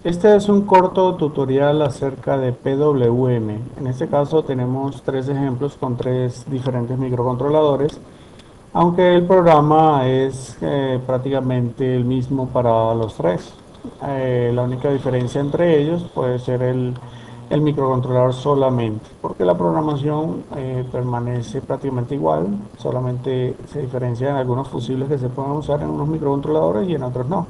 Este es un corto tutorial acerca de PWM. En este caso tenemos tres ejemplos con tres diferentes microcontroladores, aunque el programa es prácticamente el mismo para los tres. La única diferencia entre ellos puede ser el microcontrolador solamente, porque la programación permanece prácticamente igual, solamente se diferencia en algunos fusibles que se pueden usar en unos microcontroladores y en otros no.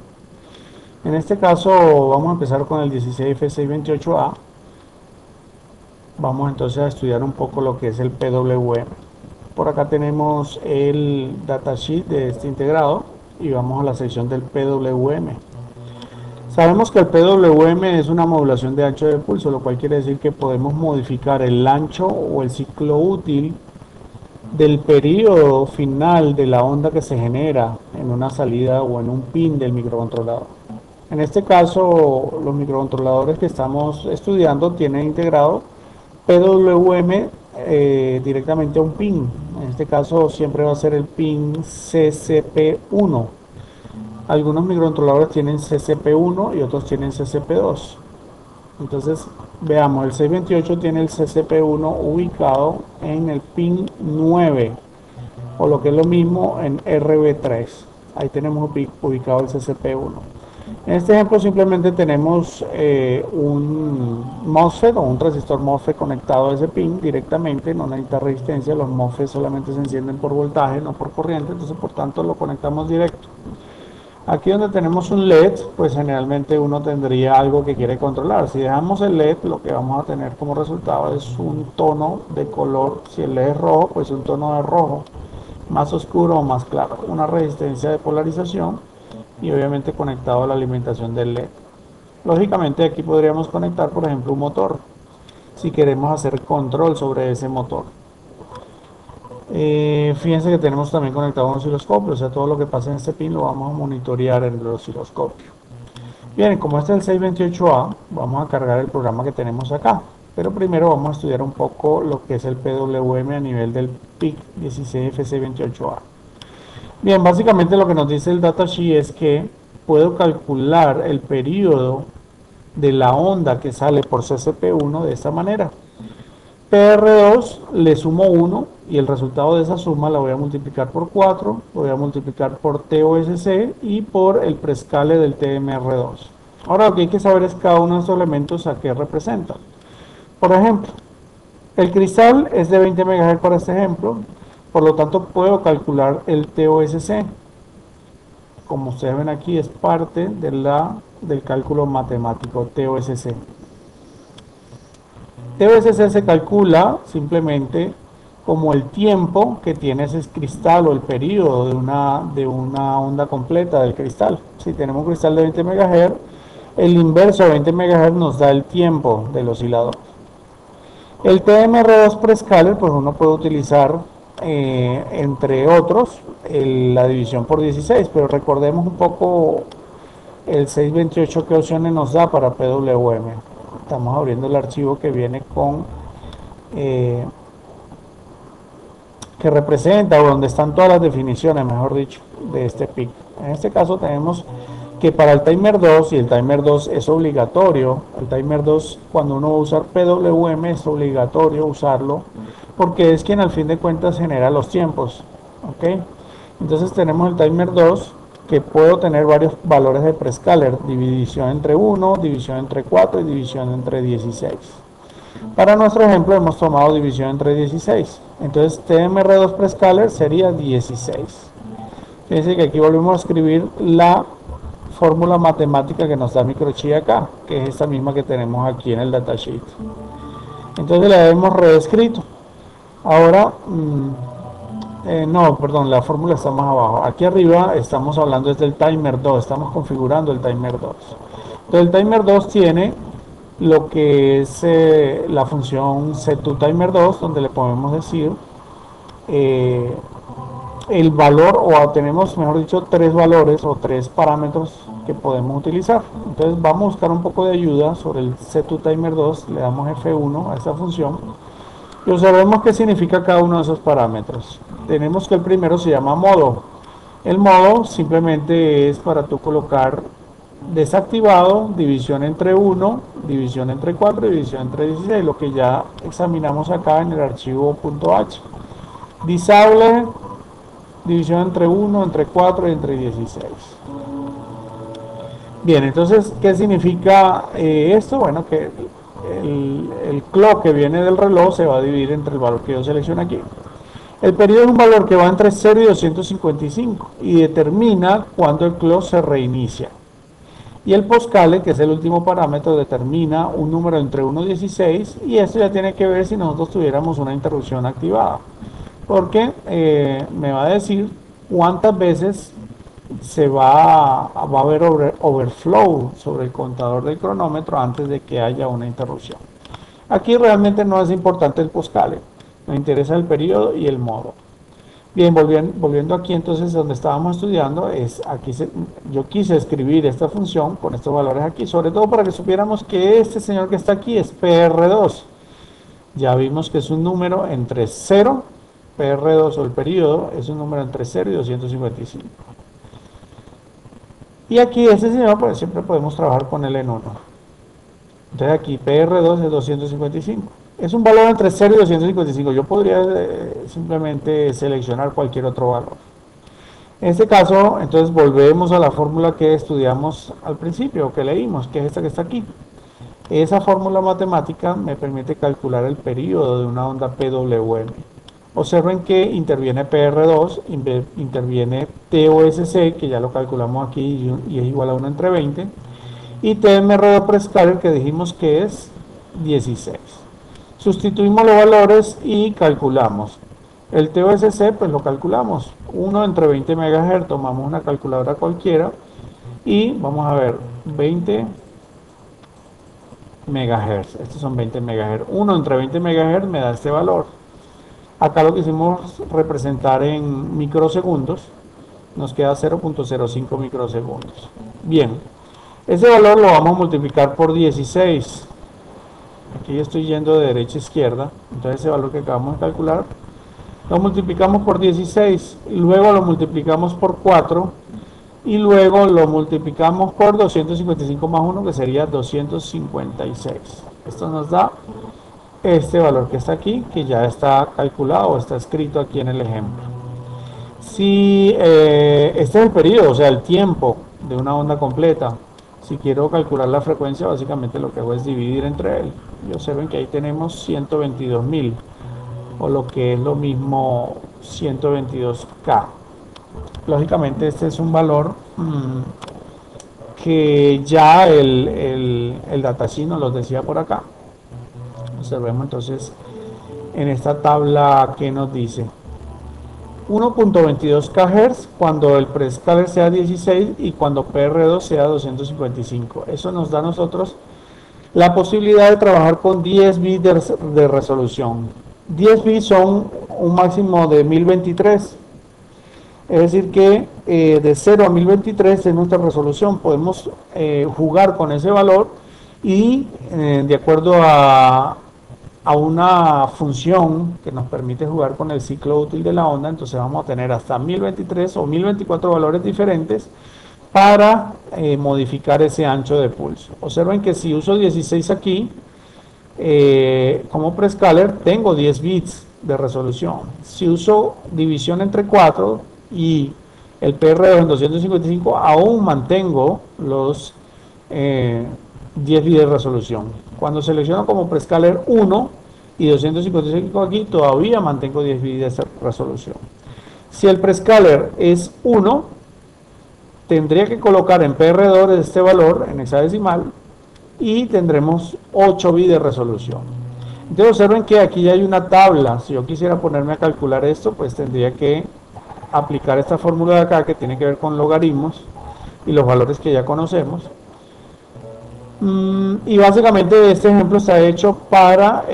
En este caso vamos a empezar con el 16F628A. Vamos entonces a estudiar un poco lo que es el PWM. Por acá tenemos el datasheet de este integrado y vamos a la sección del PWM. Sabemos que el PWM es una modulación de ancho de pulso, lo cual quiere decir que podemos modificar el ancho o el ciclo útil del periodo final de la onda que se genera en una salida o en un pin del microcontrolador. En este caso, los microcontroladores que estamos estudiando tienen integrado PWM directamente a un pin. En este caso siempre va a ser el pin CCP1. Algunos microcontroladores tienen CCP1 y otros tienen CCP2. Entonces, veamos, el 628 tiene el CCP1 ubicado en el pin 9, o lo que es lo mismo en RB3. Ahí tenemos ubicado el CCP1. En este ejemplo simplemente tenemos un MOSFET o un transistor MOSFET conectado a ese pin directamente, no necesita resistencia, los MOSFET solamente se encienden por voltaje, no por corriente, entonces por tanto lo conectamos directo. Aquí donde tenemos un LED, pues generalmente uno tendría algo que quiere controlar. Si dejamos el LED, lo que vamos a tener como resultado es un tono de color. Si el LED es rojo, pues un tono de rojo, más oscuro o más claro. Una resistencia de polarización y obviamente conectado a la alimentación del LED. Lógicamente aquí podríamos conectar, por ejemplo, un motor, si queremos hacer control sobre ese motor. Fíjense que tenemos también conectado un osciloscopio, o sea, todo lo que pasa en este pin lo vamos a monitorear en el osciloscopio. Bien, como este es el 628A, vamos a cargar el programa que tenemos acá. Pero primero vamos a estudiar un poco lo que es el PWM a nivel del PIC 16F628A. Bien, básicamente lo que nos dice el datasheet es que puedo calcular el periodo de la onda que sale por CCP1 de esta manera. PR2 le sumo 1 y el resultado de esa suma la voy a multiplicar por 4, lo voy a multiplicar por TOSC y por el prescale del TMR2. Ahora lo que hay que saber es cada uno de estos elementos a qué representan. Por ejemplo, el cristal es de 20 MHz para este ejemplo, por lo tanto puedo calcular el TOSC. Como ustedes ven aquí es parte del cálculo matemático TOSC. TOSC se calcula simplemente como el tiempo que tiene ese cristal o el periodo de una onda completa del cristal. Si tenemos un cristal de 20 MHz, el inverso de 20 MHz nos da el tiempo del oscilador. El TMR2 prescaler, pues uno puede utilizar, entre otros, la división por 16, pero recordemos un poco el 628 qué opciones nos da para PWM. Estamos abriendo el archivo que viene con eh, que representa o donde están todas las definiciones, mejor dicho, de este PIC. En este caso tenemos que para el timer 2, y el timer 2 es obligatorio, el timer 2 cuando uno va a usar PWM es obligatorio usarlo porque es quien al fin de cuentas genera los tiempos. ¿Ok? Entonces tenemos el timer 2 que puedo tener varios valores de prescaler, división entre 1, división entre 4 y división entre 16. Para nuestro ejemplo hemos tomado división entre 16. Entonces TMR2 prescaler sería 16. Fíjense que aquí volvemos a escribir la fórmula matemática que nos da Microchip acá, que es esta misma que tenemos aquí en el datasheet. Entonces la hemos reescrito. Ahora, no, perdón, la fórmula está más abajo. Aquí arriba estamos hablando desde el timer 2, estamos configurando el timer 2. Entonces el timer 2 tiene lo que es la función setToTimer2, donde le podemos decir eh, el valor, o tenemos, mejor dicho, tres valores o tres parámetros que podemos utilizar. Entonces vamos a buscar un poco de ayuda sobre el setToTimer2, le damos F1 a esta función y observemos qué significa cada uno de esos parámetros. Tenemos que el primero se llama modo. El modo simplemente es para tú colocar desactivado, división entre 1, división entre 4 y división entre 16, lo que ya examinamos acá en el archivo .h. Disable, división entre 1, entre 4 y entre 16. Bien, entonces, ¿qué significa esto? Bueno, que el clock que viene del reloj se va a dividir entre el valor que yo selecciono aquí. El periodo es un valor que va entre 0 y 255 y determina cuando el clock se reinicia. Y el postcale, que es el último parámetro, determina un número entre 1 y 16, y esto ya tiene que ver si nosotros tuviéramos una interrupción activada, porque me va a decir cuántas veces va a haber overflow sobre el contador del cronómetro antes de que haya una interrupción. Aquí realmente no es importante el postcale, me interesa el periodo y el modo. Bien, volviendo aquí entonces donde estábamos estudiando, yo quise escribir esta función con estos valores aquí, sobre todo para que supiéramos que este señor que está aquí es PR2. Ya vimos que es un número entre 0, PR2 o el periodo, es un número entre 0 y 255. Y aquí este señor, pues siempre podemos trabajar con él en 1. Entonces aquí PR2 es 255. Es un valor entre 0 y 255. Yo podría simplemente seleccionar cualquier otro valor. En este caso, entonces volvemos a la fórmula que estudiamos al principio, que leímos, que es esta que está aquí. Esa fórmula matemática me permite calcular el periodo de una onda PWM. Observen que interviene PR2, interviene TOSC, que ya lo calculamos aquí y es igual a 1 entre 20, y TMR Prescaler, que dijimos que es 16. Sustituimos los valores y calculamos. El TOSC, pues lo calculamos. 1 entre 20 MHz, tomamos una calculadora cualquiera y vamos a ver, 20 MHz. Estos son 20 MHz. 1 entre 20 MHz me da este valor. Acá lo quisimos representar en microsegundos. Nos queda 0.05 microsegundos. Bien, ese valor lo vamos a multiplicar por 16. Aquí estoy yendo de derecha a izquierda. Entonces ese valor que acabamos de calcular lo multiplicamos por 16. Y luego lo multiplicamos por 4. Y luego lo multiplicamos por 255 más 1, que sería 256. Esto nos da este valor que está aquí, que ya está calculado o está escrito aquí en el ejemplo. Si este es el periodo, o sea, el tiempo de una onda completa. Si quiero calcular la frecuencia, básicamente lo que hago es dividir entre él. Y observen que ahí tenemos 122.000, o lo que es lo mismo 122K. Lógicamente este es un valor que ya el datasheet nos lo decía por acá. Observemos entonces en esta tabla que nos dice 1.22 kHz cuando el prescaler sea 16 y cuando PR2 sea 255. Eso nos da a nosotros la posibilidad de trabajar con 10 bits de resolución. 10 bits son un máximo de 1023. Es decir que de 0 a 1023 es nuestra resolución. Podemos jugar con ese valor y de acuerdo a una función que nos permite jugar con el ciclo útil de la onda, entonces vamos a tener hasta 1023 o 1024 valores diferentes para modificar ese ancho de pulso. Observen que si uso 16 aquí, como prescaler tengo 10 bits de resolución. Si uso división entre 4 y el PR2 en 255, aún mantengo los 10 bits de resolución. Cuando selecciono como prescaler 1 y 255 aquí, todavía mantengo 10 bits de resolución. Si el prescaler es 1, tendría que colocar en PR2 este valor en hexadecimal y tendremos 8 bits de resolución. Entonces observen que aquí ya hay una tabla. Si yo quisiera ponerme a calcular esto, pues tendría que aplicar esta fórmula de acá que tiene que ver con logaritmos y los valores que ya conocemos. Y básicamente este ejemplo está hecho para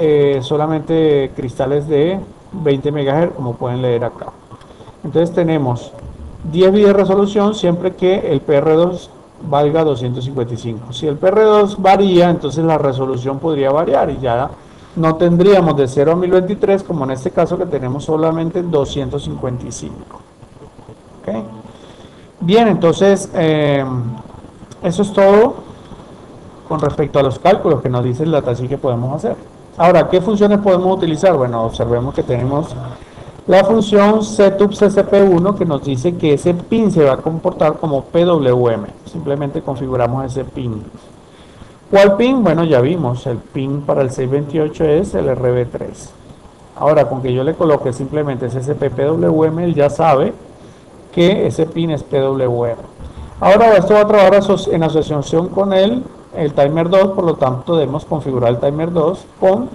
solamente cristales de 20 MHz, como pueden leer acá. Entonces tenemos 10 bits de resolución siempre que el PR2 valga 255. Si el PR2 varía, entonces la resolución podría variar y ya no tendríamos de 0 a 1023, como en este caso que tenemos solamente 255. ¿Okay? Bien, entonces Eso es todo con respecto a los cálculos que nos dice el datasheet que podemos hacer. Ahora, ¿qué funciones podemos utilizar? Bueno, observemos que tenemos la función setupccp1 que nos dice que ese pin se va a comportar como PWM. Simplemente configuramos ese pin. ¿Cuál pin? Bueno, ya vimos, el pin para el 628 es el RB3. Ahora, con que yo le coloque simplemente SSP PWM, él ya sabe que ese pin es PWM. Ahora, esto va a trabajar en asociación con el timer 2, por lo tanto debemos configurar el timer 2 con,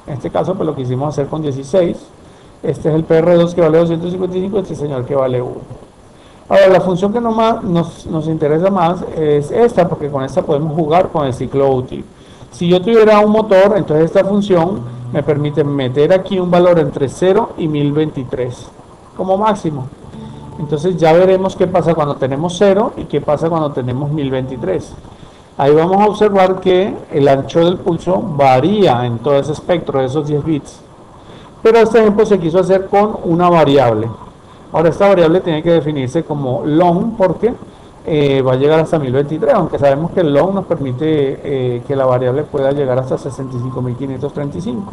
en este caso, pues lo que hicimos hacer con 16. Este es el PR2 que vale 255, este señor que vale 1. Ahora, la función que nos interesa más es esta, porque con esta podemos jugar con el ciclo útil. Si yo tuviera un motor, entonces esta función me permite meter aquí un valor entre 0 y 1023 como máximo. Entonces ya veremos qué pasa cuando tenemos 0 y qué pasa cuando tenemos 1023. Ahí vamos a observar que el ancho del pulso varía en todo ese espectro de esos 10 bits. Pero este ejemplo se quiso hacer con una variable. Ahora esta variable tiene que definirse como long porque va a llegar hasta 1023, aunque sabemos que el long nos permite que la variable pueda llegar hasta 65.535.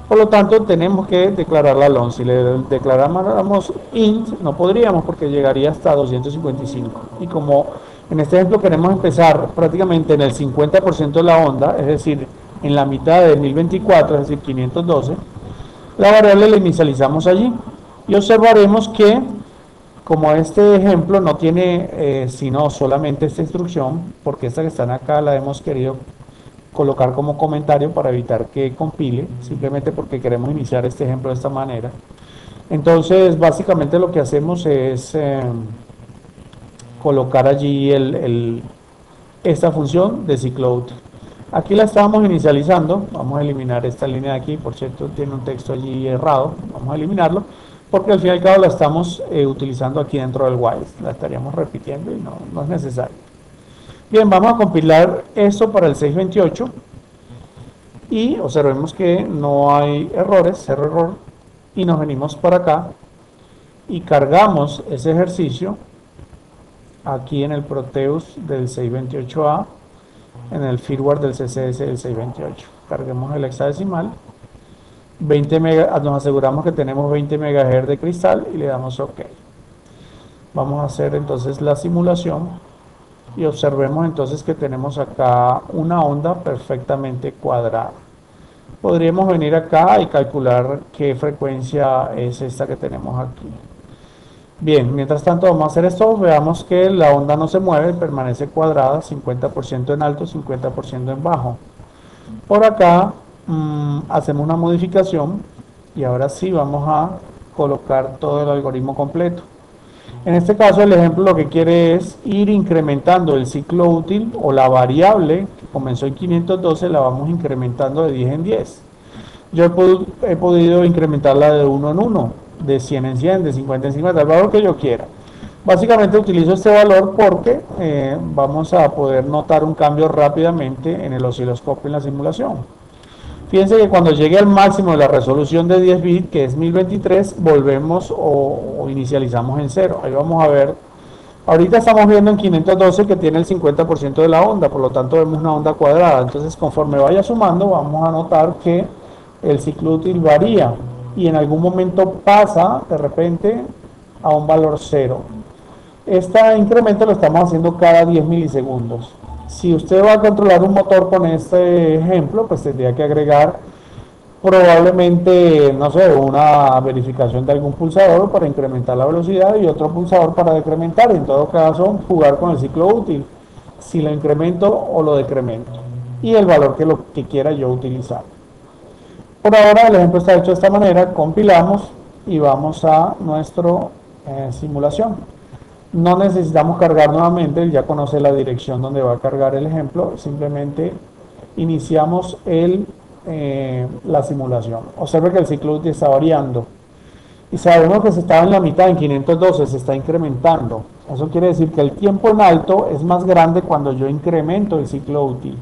Por lo tanto, tenemos que declararla long. Si le declaramos int, no podríamos porque llegaría hasta 255. Y como en este ejemplo queremos empezar prácticamente en el 50% de la onda, es decir, en la mitad de 1024, es decir, 512, la variable la inicializamos allí. Y observaremos que, como este ejemplo no tiene sino solamente esta instrucción, porque esta que están acá la hemos querido colocar como comentario para evitar que compile, simplemente porque queremos iniciar este ejemplo de esta manera. Entonces, básicamente lo que hacemos es colocar allí esta función de ciclo útil. Aquí la estábamos inicializando, vamos a eliminar esta línea de aquí, por cierto tiene un texto allí errado, vamos a eliminarlo, porque al fin y al cabo la estamos utilizando aquí dentro del while, la estaríamos repitiendo y no es necesario. Bien, vamos a compilar esto para el 628 y observemos que no hay errores, cero error, y nos venimos para acá y cargamos ese ejercicio aquí en el Proteus del 628A, en el firmware del CCS del 628. Carguemos el hexadecimal, 20 nos aseguramos que tenemos 20 MHz de cristal y le damos OK. Vamos a hacer entonces la simulación y observemos entonces que tenemos acá una onda perfectamente cuadrada. Podríamos venir acá y calcular qué frecuencia es esta que tenemos aquí. Bien, mientras tanto vamos a hacer esto, veamos que la onda no se mueve, permanece cuadrada, 50% en alto, 50% en bajo. Por acá hacemos una modificación y ahora sí vamos a colocar todo el algoritmo completo. En este caso el ejemplo lo que quiere es ir incrementando el ciclo útil o la variable que comenzó en 512 la vamos incrementando de 10 en 10. Yo he podido incrementarla de 1 en 1, de 100 en 100, de 50 en 50, el valor que yo quiera. Básicamente utilizo este valor porque vamos a poder notar un cambio rápidamente en el osciloscopio en la simulación. Fíjense que cuando llegue al máximo de la resolución de 10 bits, que es 1023, volvemos o inicializamos en 0. Ahí vamos a ver. Ahorita estamos viendo en 512 que tiene el 50% de la onda, por lo tanto vemos una onda cuadrada. Entonces conforme vaya sumando vamos a notar que el ciclo útil varía y en algún momento pasa de repente a un valor 0. Este incremento lo estamos haciendo cada 10 milisegundos. Si usted va a controlar un motor con este ejemplo, pues tendría que agregar probablemente, no sé, una verificación de algún pulsador para incrementar la velocidad y otro pulsador para decrementar. En todo caso, jugar con el ciclo útil, si lo incremento o lo decremento, y el valor que quiera yo utilizar. Por ahora el ejemplo está hecho de esta manera, compilamos y vamos a nuestra simulación. No necesitamos cargar nuevamente, él ya conoce la dirección donde va a cargar el ejemplo, simplemente iniciamos la simulación. Observe que el ciclo útil está variando y sabemos que se estaba en la mitad, en 512, se está incrementando. Eso quiere decir que el tiempo en alto es más grande cuando yo incremento el ciclo útil.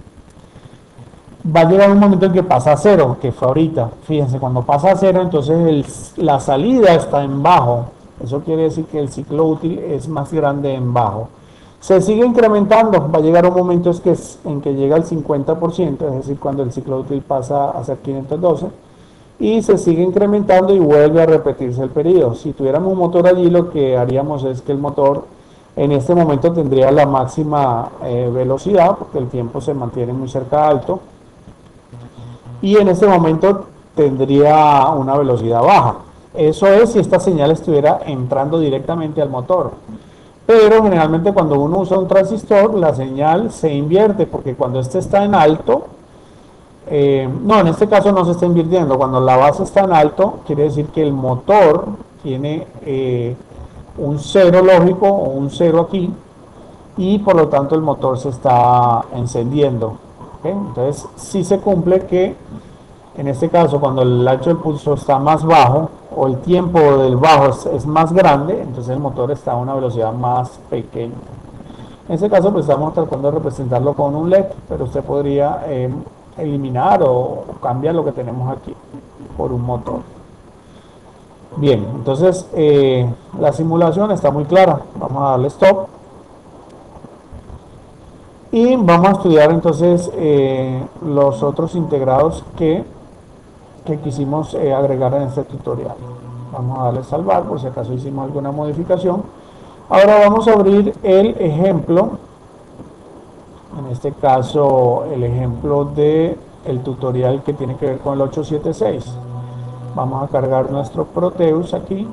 Va a llegar un momento en que pasa a 0, que fue ahorita. Fíjense, cuando pasa a 0, entonces la salida está en bajo. Eso quiere decir que el ciclo útil es más grande en bajo. Se sigue incrementando, va a llegar un momento en que llega al 50%, es decir, cuando el ciclo útil pasa a ser 512, y se sigue incrementando y vuelve a repetirse el periodo. Si tuviéramos un motor allí, lo que haríamos es que el motor en este momento tendría la máxima velocidad, porque el tiempo se mantiene muy cerca de alto, y en este momento tendría una velocidad baja. Eso es si esta señal estuviera entrando directamente al motor. Pero generalmente cuando uno usa un transistor, la señal se invierte, porque cuando este está en alto, no, en este caso no se está invirtiendo. Cuando la base está en alto, quiere decir que el motor tiene un cero lógico o un cero aquí, y por lo tanto el motor se está encendiendo. ¿Okay? Entonces, sí se cumple que en este caso, cuando el ancho del pulso está más bajo o el tiempo del bajo es más grande, entonces el motor está a una velocidad más pequeña. En este caso, pues estamos tratando de representarlo con un LED, pero usted podría eliminar o cambiar lo que tenemos aquí por un motor. Bien, entonces la simulación está muy clara. Vamos a darle stop. Y vamos a estudiar entonces los otros integrados que quisimos agregar en este tutorial. Vamos a darle salvar por si acaso hicimos alguna modificación. Ahora vamos a abrir el ejemplo, en este caso el ejemplo de el tutorial que tiene que ver con el 876. Vamos a cargar nuestro Proteus aquí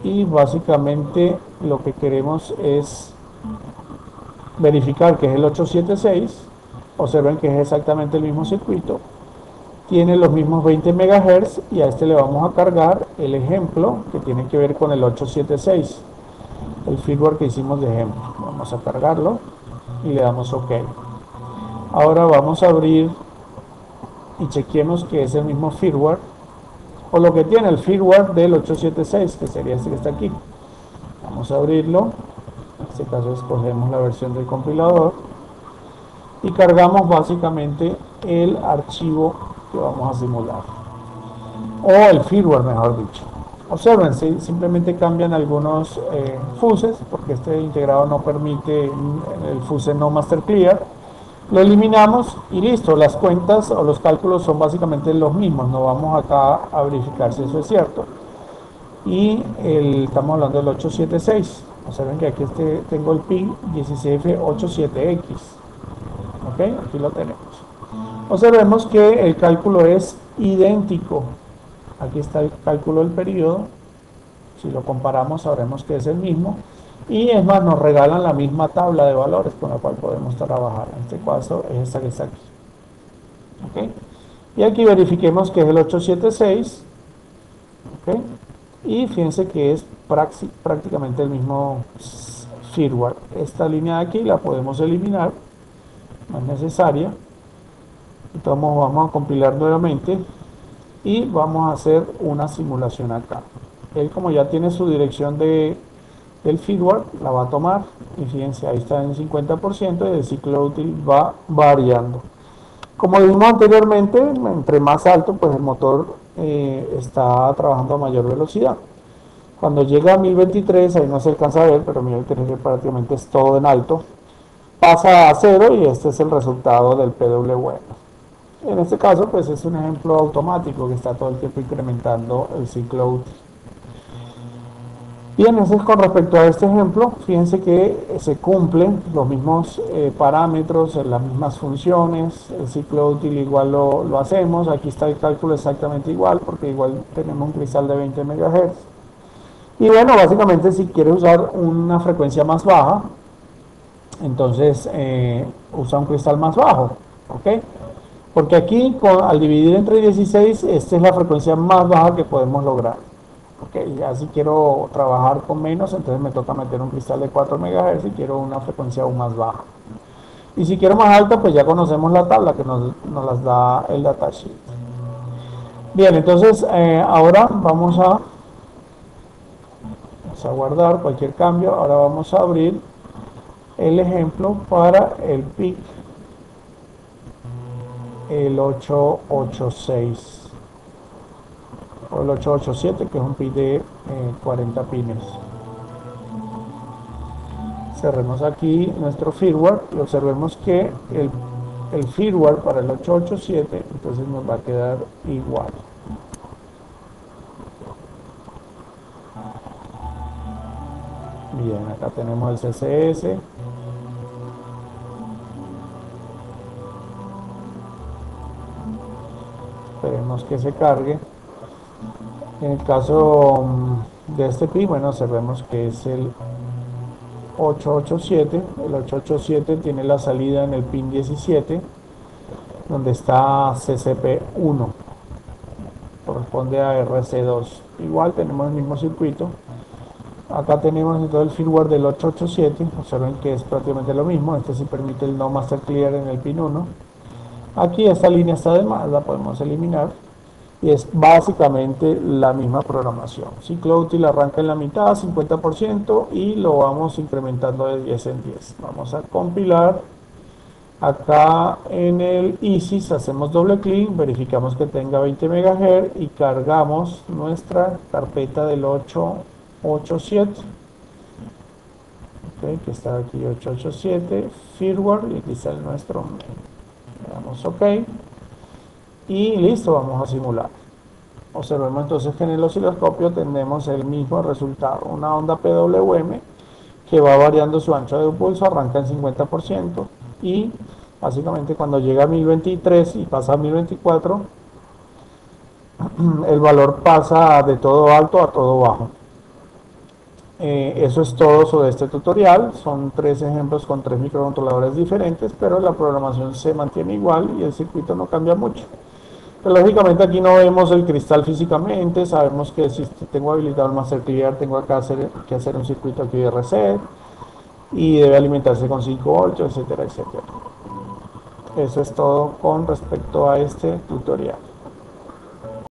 y básicamente lo que queremos es verificar que es el 876. Observen que es exactamente el mismo circuito, tiene los mismos 20 MHz, y a este le vamos a cargar el ejemplo que tiene que ver con el 876, el firmware que hicimos de ejemplo. Vamos a cargarlo y le damos OK. Ahora vamos a abrir y chequeemos que es el mismo firmware, o lo que tiene el firmware del 876, que sería este que está aquí. Vamos a abrirlo, en este caso escogemos la versión del compilador y cargamos básicamente el archivo que vamos a simular, o el firmware mejor dicho. Observen, simplemente cambian algunos fuses, porque este integrado no permite el fuse no master clear. Lo eliminamos y listo, las cuentas o los cálculos son básicamente los mismos. No vamos acá a verificar si eso es cierto. Y estamos hablando del 876. Observen que aquí tengo el pin 16F87X. Ok, aquí lo tenemos. Observemos que el cálculo es idéntico. Aquí está el cálculo del periodo. Si lo comparamos sabremos que es el mismo. Y es más, nos regalan la misma tabla de valores con la cual podemos trabajar. En este caso es esta que está aquí. ¿Okay? Y aquí verifiquemos que es el 876. ¿Okay? Y fíjense que es prácticamente el mismo firmware. Esta línea de aquí la podemos eliminar, no es necesaria. Entonces vamos a compilar nuevamente y vamos a hacer una simulación acá. Él, como ya tiene su dirección del firmware, la va a tomar y fíjense, ahí está en 50% y el ciclo útil va variando. Como dijimos anteriormente, entre más alto, pues el motor está trabajando a mayor velocidad. Cuando llega a 1023, ahí no se alcanza a ver, pero 1023 prácticamente es todo en alto, pasa a 0 y este es el resultado del PWM. En este caso, pues es un ejemplo automático que está todo el tiempo incrementando el ciclo útil. Bien, entonces con respecto a este ejemplo, fíjense que se cumplen los mismos parámetros, las mismas funciones, el ciclo útil igual lo hacemos, aquí está el cálculo exactamente igual, porque igual tenemos un cristal de 20 MHz. Y bueno, básicamente si quieres usar una frecuencia más baja, entonces usa un cristal más bajo, ¿ok? Porque aquí al dividir entre 16, esta es la frecuencia más baja que podemos lograr. Okay, ya si quiero trabajar con menos, entonces me toca meter un cristal de 4 MHz y quiero una frecuencia aún más baja. Y si quiero más alta, pues ya conocemos la tabla que nos las da el datasheet. Bien, entonces ahora vamos a guardar cualquier cambio. Ahora vamos a abrir el ejemplo para el PIC, el 886 o el 887, que es un PIC de 40 pines. Cerremos aquí nuestro firmware y observemos que el firmware para el 887 entonces nos va a quedar igual. Bien, acá tenemos el CSS. Esperemos que se cargue. En el caso de este pin, bueno, observemos que es el 887. El 887 tiene la salida en el pin 17, donde está CCP1, corresponde a RC2. Igual tenemos el mismo circuito. Acá tenemos todo el firmware del 887. Observen que es prácticamente lo mismo. Este sí permite el no master clear en el pin 1. Aquí esta línea está de más, la podemos eliminar. Y es básicamente la misma programación. Ciclo útil arranca en la mitad, 50%, y lo vamos incrementando de 10 en 10. Vamos a compilar. Acá en el ISIS hacemos doble clic, verificamos que tenga 20 MHz y cargamos nuestra carpeta del 887. Okay, que está aquí 887, firmware, y aquí está el nuestro. Le damos OK. Y listo, vamos a simular. Observemos entonces que en el osciloscopio tenemos el mismo resultado, una onda PWM que va variando su ancho de pulso, arranca en 50% y básicamente cuando llega a 1023 y pasa a 1024, el valor pasa de todo alto a todo bajo. Eso es todo sobre este tutorial. Son 3 ejemplos con 3 microcontroladores diferentes, pero la programación se mantiene igual y el circuito no cambia mucho. Pero lógicamente aquí no vemos el cristal físicamente. Sabemos que si tengo habilitado el master clear, tengo acá que hacer un circuito aquí de reset y debe alimentarse con 5 voltios, etcétera, etcétera. Eso es todo con respecto a este tutorial.